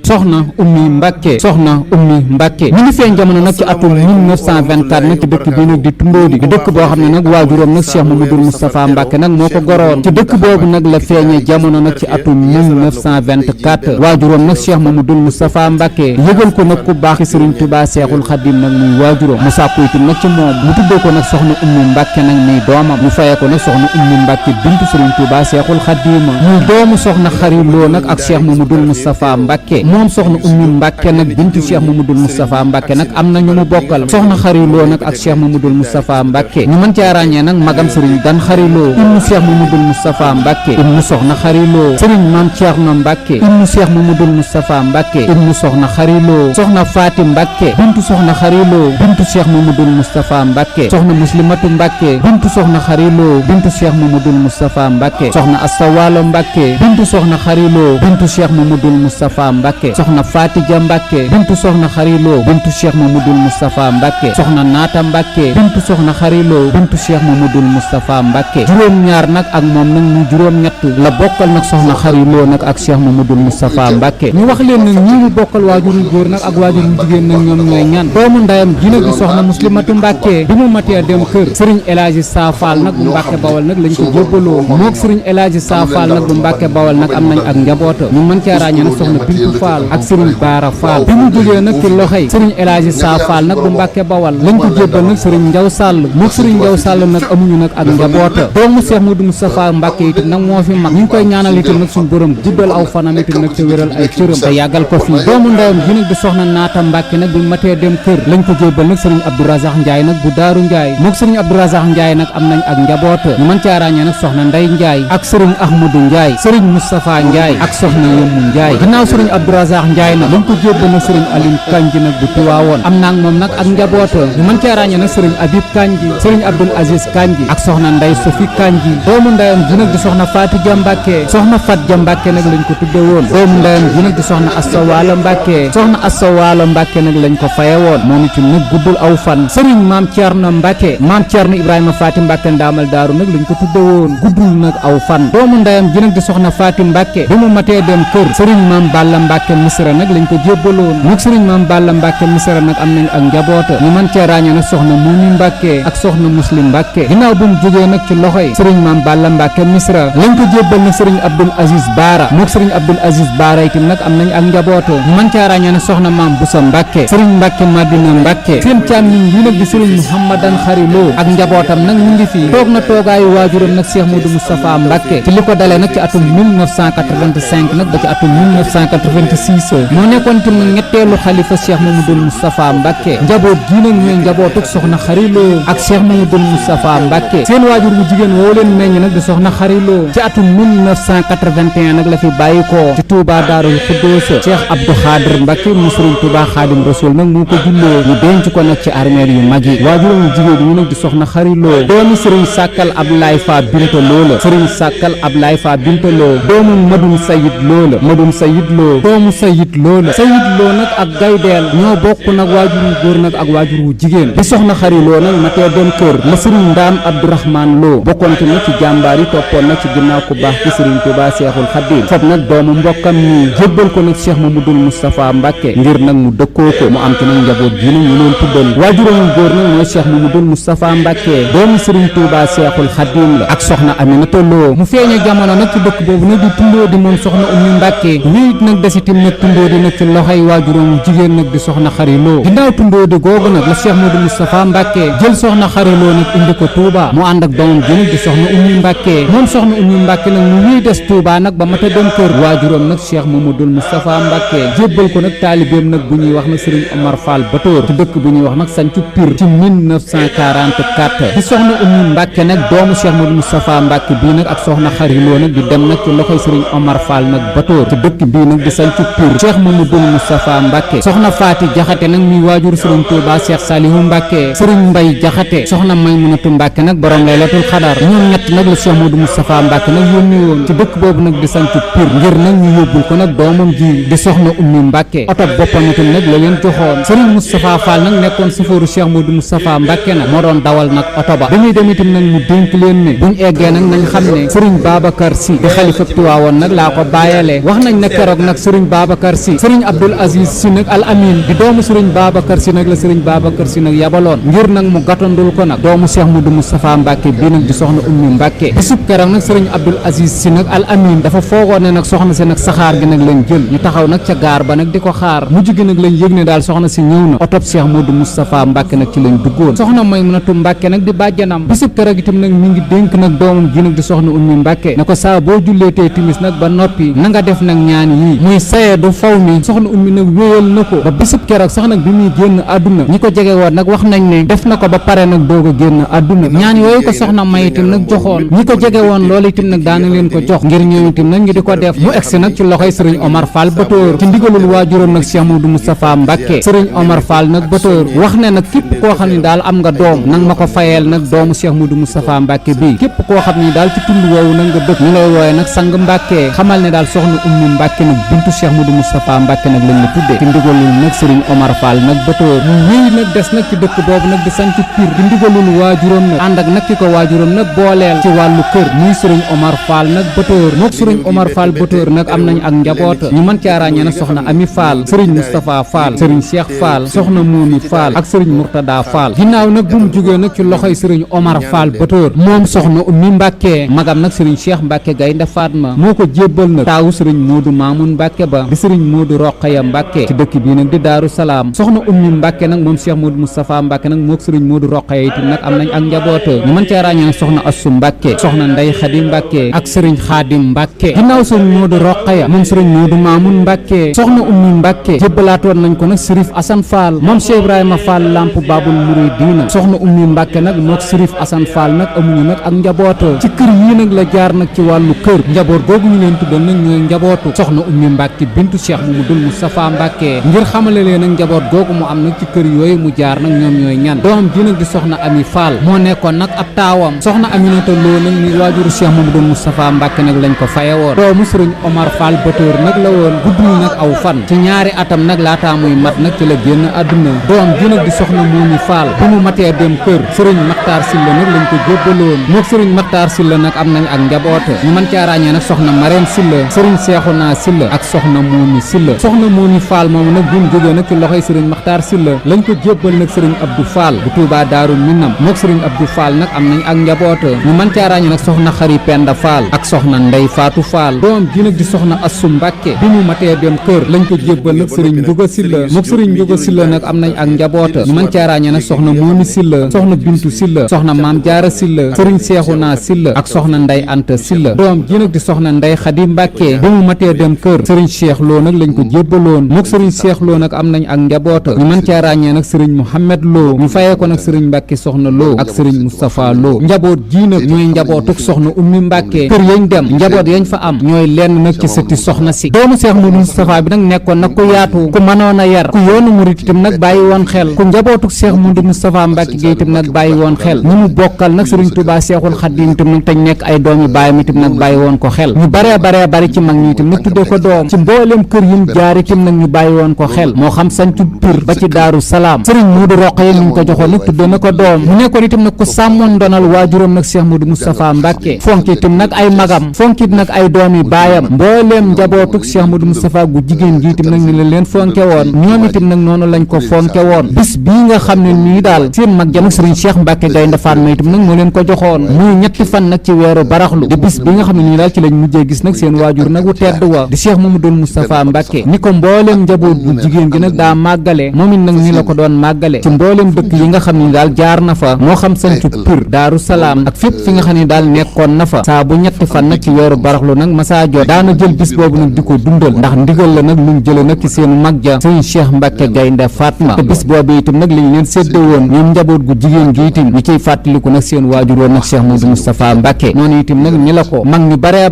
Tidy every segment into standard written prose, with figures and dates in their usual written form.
soxna ummi Mbàkke soxna ummi Mbàkke ñu ngi feeñ jamono nag ci atum 1924 nag ci dëkk bii nag di Tundóodi di dëkk boo xam ne nag waajuram nag Cheikh Mamadou Moustapha Mbàkke nag moo ko goroon ci dëkk boobu nag la feeñee jamono nag ci atum 1924 waajuram nag Cheikh Mamadou Moustapha Mbàkke yëgal ko nag ku baax ci Sëriñ Tuubaa Seexul Xadiim nag muy waajuram mu sàkku itam nag ci moom mu tuddee ko nag soxna ummi Mbàkke nag muy doomam mu fayee ko nag soxna ummi Mbàkke bintu Sëriñ Tuubaa Seexul Xadiim muy doomu soxna xariloo nag ak Cheikh Mamadou Moustapha Mbàkke moom soxna ummi Mbàkke nag bintu Cheikh Mamadou Moustapha Mbàkke nag am na ñu mu bokkal soxna xariloo nag ak Cheikh Mamadou Moustapha Mbàkke ñu mën caa ràññee nag magam Sëriñ Dan xariloo ibnu Cheikh Mamadou Moustapha Mbàkke ibnu soxna xariloo Sëriñ Maam Ceerno Mbàkke ibnu Cheikh Mamadou Moustapha Mbàkke ibnu soxna xariloo soxna Faati Mbàkke bintu soxna xariloo bintu Cheikh Mamadou Moustapha Mbàkke soxna Muslimatu Mbàkke bintu soxna xariloo bintu Cheikh Mamadou Moustapha Mbàkke soxna Asta Waalo Mbàkke bintu soxna xariloo bintu Cheikh Mamadou Moustapha Mbàkke soxna Faatija Mbàkke bintu soxna xariloo bintu Cheikh Mamadou Moustapha Mbàkke soxna Naata Mbàkke bintu soxna xariloo bintu Cheikh Mamadou Moustapha Mbàkke juróom-ñaar nag ak moom nag ñu juróom-ñett la bokkal nag soxna xariloo nag ak Cheikh Mamadou Moustapha Mbàkke ñu wax leen nag ñi mu bokkal waajuru góor nag ak waajuru jigéen nag ñoom ñooy ñan doomu ndayam ji nag di soxna Muslimatu Mbàkke bi mu matee dem kër Sëriñ El Hadji Saafal nag bu Mbàkke Bawal nag lañ ko jébbaloo mook Sëriñ El Hadji Saafal nag bu Mbàkke Bawal nag am nañ ak njaboota ñu mën cee ràññee nag soxna Bintu Faal ak Sëriñ Baara Faal bi mu jógee nag ci loxoy Sëriñ El Hadji Saafal nag bu Mbàkke Bawal lañ ko jébbal nag Sëriñ Njaw Sàll mook Sëriñ Njaw Sàll nag amuñu nag ak njaboota doomu Cheikh Modou Moustapha Mbàkke itam nag moo fi mag ñu ngi koy ñaanal itam nag suñu borom guddal aw fanam itam nag te wéral ay cëram te yàggal ko fii doomu ndeyam ji nag di soxna Naata Mbàkke nag bu matee dem kër lañ ko jébbal nag Sëriñ Abdou Razak Njaay nag bu Daaru Njaay mook Sëriñ Abdou Razak Njaay nag am nañ ak njaboota ñu mën caa ràññee nag soxna Ndey Njaay ak Sëriñ Ahmadou Njaay Sëriñ Moustapha Njaay ak soxna Yemmu Njaay ginnaaw Sëriñ Abdou Razak Njaay nag lañ ko jébbal nag Sëriñ Alim Kanji nag bu Tiwaawoon am naag moom nag ak njaboota ñu mën caa ràññee nag Sëriñ Abib Kanji Sëriñ Abdoul Aziz Kanji ak soxna Ndey Sofi Kanji doomu ndeyam ji nag di soxna Faatija Mbàkke soxna Fatja Mbàkke nag lañ ko tudde woon doomu ndeyam ji nag di soxna Asta Waalo Mbàkke soxna Asta Waalo Mbàkke nag lañ ko faye woon moom itam nag guddul aw fan Sëriñ Maam Ceerno Mbàkke Maam Ceerno Ibrahima Faati Mbàkke ndaamal daaru nag lañ ko tudde woon guddul nag aw fan doomu ndeyam ji nag di soxna Faati Mbàkke bi mu matee dem kër Sëriñ Maam Balla Mbàkke Misra nag lañ ko jébbaloon mook Sëriñ Maam Balla Mbàkke Misra nag am nañ ak njaboota ñu mën cee ràññee nag soxna Mumi Mbàkke ak soxna Muslim Mbàkke ginnaaw bu mu jógee nag ci loxoy Sëriñ Maam Balla Mbàkke Misra lañ ko jébbal nag Sëriñ Abdoul Aziz Baara mook Sëriñ Abdoul Aziz Baara itam nag am nañ ak njaboota ñu mën cee ràññee nag soxna Maam Busa Mbàkke Sëriñ Mbàkke Madina Mbàkke seen càmmiñ yi nag di Sëriñ Mouhamadan Xariloo ak njabootam nag ñu ngi fii toog na toogaayu waajuram nag Cheikh Modou Moustapha Mbàkke ci li ko dalee nag ci atum 1985 nag ba ci atum 1986 moo nekkoon itam nag ñetteelu xalifa Cheikh Mamadou Moustapha Mbàkke njaboot gii nag ñooy njabootuk soxna Xariloo ak Cheikh Mamadou Moustapha Mbàkke seen waajur bu jigéen woo leen meññ nag di soxna Xariloo ci atum 1981 nag la fi bàyyi ko ci Touba Daarul Xuddoos Cheikh Abdou Khadir Mbàkke mu Sëriñ Touba Xaadim Rasul nag moo ko julloo ñu denc ko nag ci armeel yu mag yi waajuram bu jigéen ñu nag di soxna Xariloo doomi Sëriñ Sàkkal Ablaay Fa Binta Loo la Sëriñ Sàkkal Ablaay Fa Binta Loo doomu Madun Sayid Loo la Madun Sayid Loo doomu Sayid Loo la Sayid Loo nag ak Gaydeel ñoo bokk nag waajur wu góor nag ak waajur wu jigéen bi soxna Xariloo nag ma tee dem kër la Sëriñ Ndaam Abdourahman Loo bokkoon ci nag ci jàmbaar yi toppoon nag ci ginnaaw ku baax ci Sëriñ Tuubaa Seexul Xadiim fop nag doomu mbokkam nii jébbal ko nag Cheikh Mamadou Moustapha Mbàkke ngir nag mu dëkkoo ko mu am ci nag njaboot gi nag ñu leen tuddal waajuram wu góor nag mooy Cheikh Mamadou Moustapha Mbàkke doomu Sëriñ Tuubaa Seexul Xadiim la ak soxna Aminata Loo mu feeñe jamono nag ci dëkk boobu nag di tundoo di moom soxna Ummi Mbàkke wéyit nag desitim nag tundoo di nag ci loxoy waajuram wu jigéen nag di soxna Xariloo ginnaaw tundoo di googu nag la Cheikh Mamadou Moustapha Mbàkke jël soxna Xariloo nag indi ko Touba mu ànd ak doomam ji nag di soxna Ummi Mbàkke moom soxna Ummi Mbàkke nag mu wéy des Touba nag ba mata dem kër waajuram nag Cheikh Mamadou Moustapha Mbàkke jébbal ko nag taalibeem nag bu ñuy wax nag Sëriñ Omar Fall Batoor ci dëkk bu ñuy wax nag sancu Pir ci 1944 di soxna Ummi Mbàkke nag doomu Cheikh Mamadou Moustapha Mbàkke bii nag ak soxna Xariloo nag di dem nag ci loxoy Sëriñ Omar Fall nag Batoor ci dëkk bii nag di sancu Pir Cheikh Mamadou Moustapha Mbàkke soxna Faati Jaxate nag muy waajur Sëriñ Tuubaa Cheikh Salihu Mbàkke Sëriñ Mbay Jaxate soxna Maymunatu Mbàkke nag borom Laylatul Xadar ñoom ñett nag la Cheikh Mamadou Moustapha Mbàkke nag yónni woon ci dëkk boobu nag di sancu Pir ngir nag ñu yóbbul ko nag doomam ji di soxna Ummi Mbàkke oto boppam itam nag la leen joxoon Sëriñ Moustapha Fall nag nekkoon safooru Cheikh Mamadou Moustapha Mbàkke nag moo doon dawal nag oto ba bi muy dem itam nag mu dénk leen ne buñ eggee nag nañ xam ne Sëriñ Babacar Si di xalifa Tiwaawoon nag laa ko bàyyalee wax nañ ne keroog nag Sëriñ Babacar si sëriñ Abdul Aziz si nag al amin di doomu sëriñ Babacar si nag la sëriñ Babacar si nag yabaloon ngir nag mu gàttandul ko nag doomu Cheikh Modou Moustapha Mbacke bii nag di soxna ummi Mbacke bisub keroog nag sëriñ Abdul Aziz si nag al amin dafa foogoon ne nag soxna si nag saxaar gi nag lañ jël ñu taxaw nag ca gaar ba nag di ko xaar mujj gi nag lañ yëg ne daal soxna si ñëw na otop Cheikh Modou Moustapha Mbacke nag ci lañ duggoon soxna Maymunatu Mbacke nag di bàjjanam bisub keroog itam nag mi ngi dénk nag doomam ji nag di soxna ummi Mbacke ne ko saa boo julleetee timis nag ba noppi na nga def nag ñaan yii muy saye du faw mi soxna ummi nag wéyal na ko ba bisub keroog sax nag bi muy génn àdduna ñi ko jege woon nag wax nañ ne def na ko ba pare nag doog a génn àdduna ñaan yooyu ko soxna may itam nag joxoon ñi ko jege woon loolu itam nag daana leen ko jox ngir ñoom itam nag ñu di ko def mu egsi nag ci loxoy sëriñ Omar Fall Batóor ci ndigalul waajuram nag Cheikh Modou Moustapha Mbacke sëriñ Omar Fall nag Batóor wax ne nag képp koo xam ne daal am nga doom nag ma ko fayeel nag doomu Cheikh Modou Moustapha Mbacke bii képp koo xam ne daal ci tund woowu nag nga dëkk ñu lay wooye nag sang Mbacke xamal ne daal soxna ummi Mbacke nag bintu Cheikh Modou Moustapha Mbacke nag lañ la tuddee ci ndigalul nag sëriñ Omar Fall nag Batóor mu wéy nag des nag ci dëkk boobu nag di sanc Pire di ndigalul waajuram nag ànd ak nag ki ko waajuram nag booleel ci wàllu kër muy sëriñ Omar Fall nag Batóor mook sëriñ Omar Fall Batóor nag am nañ ak njaboota ñu mën caa ràññee nag soxna Ami Fall sëriñ Moustapha Fall sëriñ Cheikh Fall soxna Momi Fall ak sëriñ Mourtada Fall ginnaaw nag bu mu jógee nag ci loxoy sëriñ Omar Fall Batóor moom soxna ummi Mbacke magam nag sëriñ Cheikh Mbacke Gaynde Fatma moo ko jébbal nag taawu sëriñ Modou Mamoun Mbacke ba di sëriñ Modou Rokhaya Mbacke ci dëkk bii nag di Daaru Salaam soxna ummi Mbacke nag moom Cheikh Modou Moustapha Mbacke nag mook sëriñ Modou Rokhaya itam nag am nañ ak njaboota ñu mën caa ràññee nag soxna Assu Mbacke soxna Ndey Xadi Mbacke ak sëriñ Xaadim Mbacke ginnaaw sëriñ Modou Rokhaya moom sëriñ Modou Mamoun Mbacke soxna ummi Mbacke jébbalaatoon nañ ko nag Sërif Assane Fall moom Cheikh Ibrahima Fall Lamp Babul Mouridina soxna ummi Mbacke nag mook Sërif Assane Fall nag amuñu nag ak njaboota ci kër yii nag la jaar nag ci wàllu kër njaboot googu ñu leen tuddal nag ñooy njabootu soxna ummi Mbacke bintu Cheikh Mamadou Moustapha Mbacke ngir xamale leen nag njaboot googu mu am nag ci kër yooyu mu jaar nag ñoom ñooy ñan doom ji nag di soxna Ami Fall moo nekkoon nag ab taawam soxna Aminata Lo nag ni waajuru Cheikh Mamadou Moustapha Mbacke nag lañ ko faye woon doomu sëriñ Omar Fall Batóor nag la woon guddul nag aw fan ci ñaari atam nag laataa muy mat nag ci la génn àdduna doom ji nag di soxna Momi Fall bu mu matee dem kër sëriñ Makhtar Sylla nag lañ ko jébbaloon mook sëriñ Makhtar Sylla nag am nañ ak njaboota ñu mën caa ràññee nag soxna Marème Sylla sëriñ Cheikhouna Sylla ak soxna Momi Sylla soxna Momi Fall moom nag bu mu jógee nag ci loxoy sëriñ Makhtar Sylla lañ ko jébbal nag sëriñ Abdou Fall bu Touba Daaru Minam mook sëriñ Abdou Fall nag am nañ ak njaboota ñu mën caa ràññee nag soxna Xari Penda Fall ak soxna Ndey Fatou Fall doom ji nag di soxna Assu Mbacke bi mu matee dem kër lañ ko jébbal nag sëriñ Njuga Sylla mook sëriñ Njuga Sylla nag am nañ ak njaboota ñu mën caa ràññee nag soxna Momi Sylla soxna Bintu Sylla soxna Maam Jaara Sylla sëriñ Cheikhouna Sylla ak soxna Ndey Anta Sylla doom ji nag di soxna Ndey Xadi Mbacke bi mu matee dem kër sëriñ Cheikh Lo nag lañ ko jébbaloon mook sëriñ Cheikh Lo nag am nañ ak njaboota ñu mën caa ràññee nag sëriñ Mouhamed Lo ñu fayee ko nag sëriñ Mbacke soxna Lo ak sëriñ Moustapha Lo njaboot ji nag ñooy njabootuk soxna ummi Mbacke kër yañ dem njaboot yañ fa am ñooy lenn nag ci sëtti soxna si doomu Cheikh Modou Moustapha bi nag nekkoon nag ku yaatu ku mënoon a yar ku yoonu murit itam nag bàyyi woon xel ku njabootuk Cheikh Modou Moustapha Mbacke gi itam nag bàyyi woon xel ñi mu bokkal nag sëriñ Touba Cheikhul Khadim itam nag tañ nekk ay doomi baayam itam nag bàyyi woon ko xel ñu baree bari ci mag ñi itam nag tuddee ko doom ci mboolem kër yim jaar itam nag ñu bàyyi woon ko xel moo xam sancu Pire ba ci Daaru Salaam sëriñ Modou Rokhaya ñu ko joxoon nag tuddee na ko doom mu nekkoon itam nag ku sàmmoon donal waajuram nag Cheikh Modou Moustapha Mbacke fonk itam nag ay magam fonkit nag ay doomi baayam mbooleem njabootuk Cheikh Modou Moustapha gu jigéen gi itam nag ni la leen fonke woon ñoom itam nag noonu lañ ko fonke woon bis bii nga xam ne nii daal seen mag ja nag sëriñ Cheikh Mbacke Gaynde Fatma itam nag moo leen ko joxoon muy ñetti fan nag ci weeru baraxlu di bis bi nga xam ne nii daal ci lañ mujjee gis nag seen waajur nag wu tedd wa di Cheikh Mamadou Moustapha Mbacke ni ko mbooleem njaboot bu jigéen gi nag daa màggale moom it nag ni la ko doon màggale ci mbooleem dëkk yi nga xam ne daal jaar na fa moo xam sancu Pire Daaru Salaam ak fépp fi nga xam ne daal nekkoon na fa saa bu ñetti fan nag ci weeru baraxlu nag masaa jot daana jël bis boobu nag di ko dundal ndax ndigal la nag luñ jële nag ci seenu mag ja sëriñ Cheikh Mbacke Gaynde Fatma te bis boobu itam nag lañ leen sédde woon ñoom njaboot gu jigéen gi itam ñu ciy fàttaliku nag seen waajur woon nag Cheikh Modou Moustapha Mbacke noonu itam nag ni la ko mag ñu bare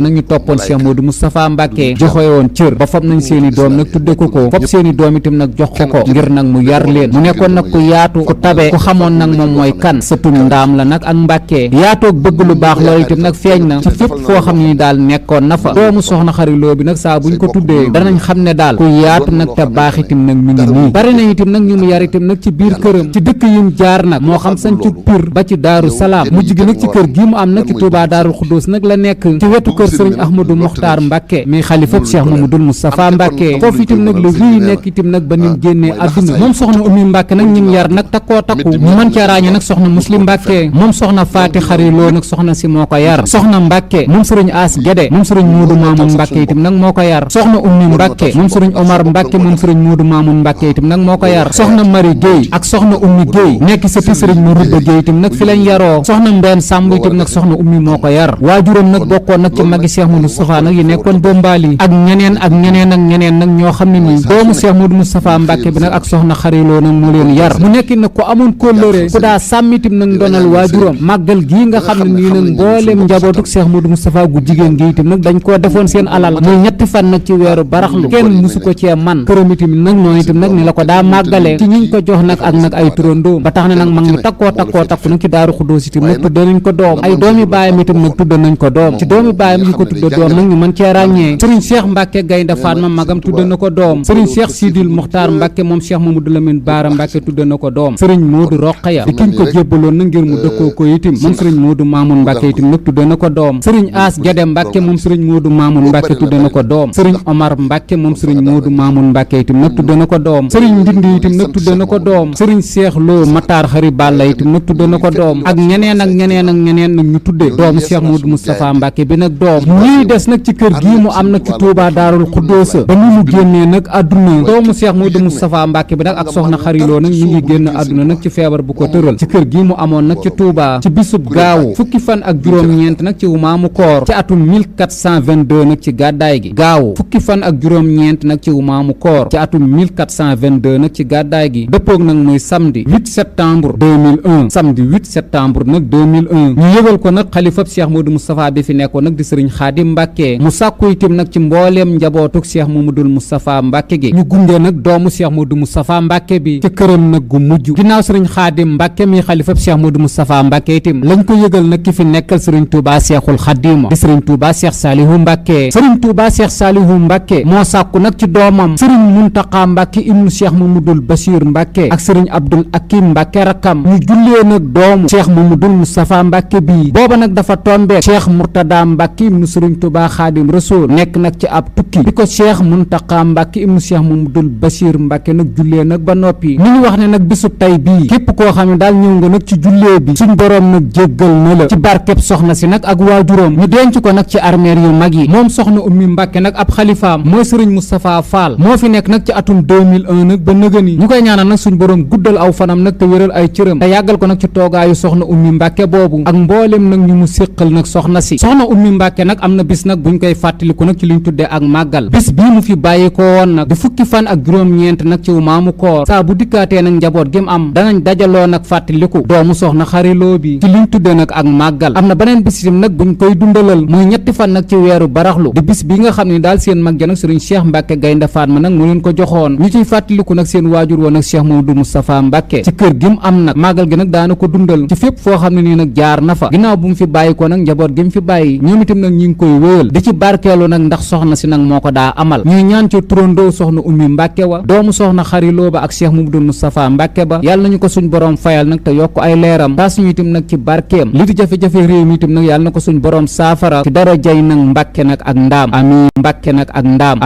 nag ñu toppoon Cheikh Modou Moustapha Mbacke joxe woon cër ba fab nañ seeni doom nag tudde ko fab seeni doom itam nag jox ko ngir nag mu yar leen mu nekkoon nag ku yaatu ku tabe ku xamoon nag moom mooy kan sëtum ndaam la nag ak Mbacke yaatoog bëgg lu baax loolu itam nag feeñ na ci fépp foo xam ne ni daal nekkoon na fa doomu soxna xariloo bi nag saa buñ ko tuddee danañ xam ne daal ku yaatu nag te baax itam nag mi ngi nii bari na itam nag ñu mu yar itam nag ci biir këram ci dëkk yim jaar nag moo xam sancu Pire ba ci Daaru Salaam mujj gi nag ci kër gi mu am nag ci Touba Daaru Xuddoos nag la nekk ci wetu kër sëriñ Ahmadou Mokhtar Mbacke mi xalifa xalifab Cheikh Mamadou Moustapha Mbàkke foofu itam nag la wii nekk itam nag ba nim génnee àdduna moom soxna Ummi Mbàkke nag ñim yar nag takkoo takku ñu mën cee ràññee nag soxna Muslim Mbàkke moom soxna Faati Xariloo nag soxna si moo ko yar soxna Mbàkke moom sëriñ As Gede moom sëriñ Moodu Maamun Mbàkke itam nag moo ko yar soxna Ummi Mbàkke moom sëriñ Omar Mbàkke moom sëriñ Moodu Maamun Mbàkke itam nag moo ko yar soxna Mari Géey ak soxna Ummi Géey nekk sëti sëriñ ma rubba Géey itam nag fi lañ yaroo soxna Mbeen Sàmb itam nag soxna Ummi moo ko yar waajuram nag bokkoon nag ci magi Cheikh Modou Moustapha nag yi nekkoon Bombaali ak ñeneen ak ñeneen nag ñoo xam ne nii doomu Cheikh Modou Moustapha Mbàkke bi nag ak soxna Xariloo nag moo leen yar mu nekk nag ko amoon kóllëre ku daa sàmmitim nag ndonal waajuram màggal gii nga xam ne nii nag mbooleem njabootuk Cheikh Modou Moustapha gu jigéen gi itam nag dañ koo defoon seen alal muy ñetti fan nag ci weeru baraxlu kenn musu ko cee man këram itam nag noonu itam nag ni la ko daa màggalee ci ñiñ ko jox nag ak nag ay turandoo ba tax ne nag mag ñu takkoo takku nag ci Daaru Xuddoos itam nag tudde nañ ko doom ay doomi baayam itam nag tudde nañ ko doom ci doomi baayam yi ko tudde doom nag ñu mën cee ràññee sëriñ Cheikh Mbàkke Gaynde Fatma magam tudde na ko doom sëriñ Cheikh Sidil Muxtaar Mbàkke moom Cheikh Mamadou Lamine Baara Mbàkke tudde na ko doom sëriñ Moodu Roqaya di kiñ ko jébbaloon nag ngir mu dëkkoo ko itim moom sëriñ Moodu Maamun Mbàkke itam nag tudde na ko doom sëriñ As Gede Mbàkke moom sëriñ Moodu Maamun Mbàkke tudde na ko doom sëriñ Omar Mbàkke moom sëriñ Moodu Maamun Mbàkke itam nag tudde na ko doom sëriñ Ndindi itam nag tudde na ko doom sëriñ Cheikh Lo Matar Xari Balla itam nag tudde na ko doom ak ñeneen nag ñu tudde doomu Cheikh Modou Moustapha Mbàkke bi nag doom ñii des nag ci kër gii mu am nag ci Touba Daarul Xuddoosa ba mu génnee nag àdduna doomu Cheikh Modou Moustapha Mbàkke bi nag ak soxna Xariloo nag ñu ngi génn àdduna nag ci feebar bu ko tëral ci kër gii mu amoon nag ci Touba ci bisub gaawu fukki fan ak juróom-ñeent nag ci umaamu koor ci atum 1422 nag ci gàddaay gi gaawu fukki fan ak juróom-ñeent nag ci umaamu koor ci atum 1422 nag ci gàddaay gi dëppoog nag muy samedi 8 septembre 2001 samedi 8 septembre nag 2001 ñu yëgal ko nag xalifab Cheikh Modou Moustapha bi fi nekkoon nag di sëriñ Xaadim Mbàkke mu sàkku itam nag ci mbooleem njabootuk Cheikh Mamadou Moustapha Mbàkke gi ñu gunge nag doomu Cheikh Modou Moustapha Mbàkke bi ci këram nag gu mujj ginnaaw sëriñ Xaadim Mbàkke mi xalifab Cheikh Modou Moustapha Mbàkke itam lañ ko yëgal nag ki fi nekkal sëriñ Touba Cheikhul Xadim di sëriñ Touba Cheikh Salihu Mbàkke sëriñ Touba Cheikh Salihu Mbàkke moo sàkku nag ci doomam sëriñ Muntaqa Mbàkke ibnu Cheikh Mamadou Bachir Mbàkke ak sëriñ Abdul Akim Mbàkke rakkam ñu jullee nag doomu Cheikh Mamadou Moustapha Mbàkke bii booba nag dafa tombeek Cheikh Murtada Mbàkke ibnu sëriñ Touba Xaadim Rasul nekk nag ci ab tukki bi ko Cheikh Muntaqa Mbàkke ibnu Cheikh Mamadou Bachir Mbàkke nag jullee nag ba noppi ni ñu wax ne nag bisub tey bii képp koo xam ne daal ñëw nga nag ci jullee bi suñ boroom nag jéggal na la ci barkeb soxna si nag ak waajuram ñu denc ko nag ci armeer yu mag yi moom soxna Ummi Mbàkke nag ab xalifaam mooy sëriñ Moustapha Fall moo fi nekk nag ci atum 2001 nag ba nëgëni ñu koy ñaanal nag suñ boroom guddal aw fanam nag te wéral ay cëram te yàggal ko nag ci toogaayu soxna Ummi Mbàkke boobu ak mboolem nag ñu mu séqal nag soxna si soxna Ummi Mbàkke nag am na bis nag buñ koy fàttaliku nag ci liñ tuddee ak màggal bis bii mu fi bàyyi ko woon nag di fukki fan ak juróom-ñeent nag ci maamu koor saa bu dikkaatee nag njaboot gi mu am danañ dajaloo nag fàttaliku doomu soxna Xariloo bi ci liñ tuddee nag ak màggal am na beneen bis itam nag buñ koy dundalal muy ñetti fan nag ci weeru baraxlu di bis bi nga xam ne daal seen mag ja nag sëriñ Cheikh Mbàkke Gaynde Fatma nag mu leen ko joxoon ñu ciy fàttaliku nag seen waajur woon nag Cheikh Mamadou Moustapha Mbàkke ci kër gi mu am nag màggal gi nag daana ko dundal ci fépp foo xam ne nii nag jaar na fa ginnaaw bu mu fi bàyyi ko nag njaboot gi mu fi bàyyi ñoom itam nag ñi ngi koy wéyal di ci barkeelu nag ndax soxna si nag moo ko daa amal ñuy ñaan ci turandoo soxna Ummi Mbàkke wa doomu soxna Xariloo ba ak Cheikh Mamadou Moustapha Mbàkke ba yàlla nañu ko suñ borom fayal nag te yokk ay leeram taas ñu itam nag ci barkeem li di jafe-jafe réew mi itam nag yàlla na ko suñ borom saafara ci dara jay nag Mbàkke nag ak ndaam amiin Mbàkke nag ak ndaam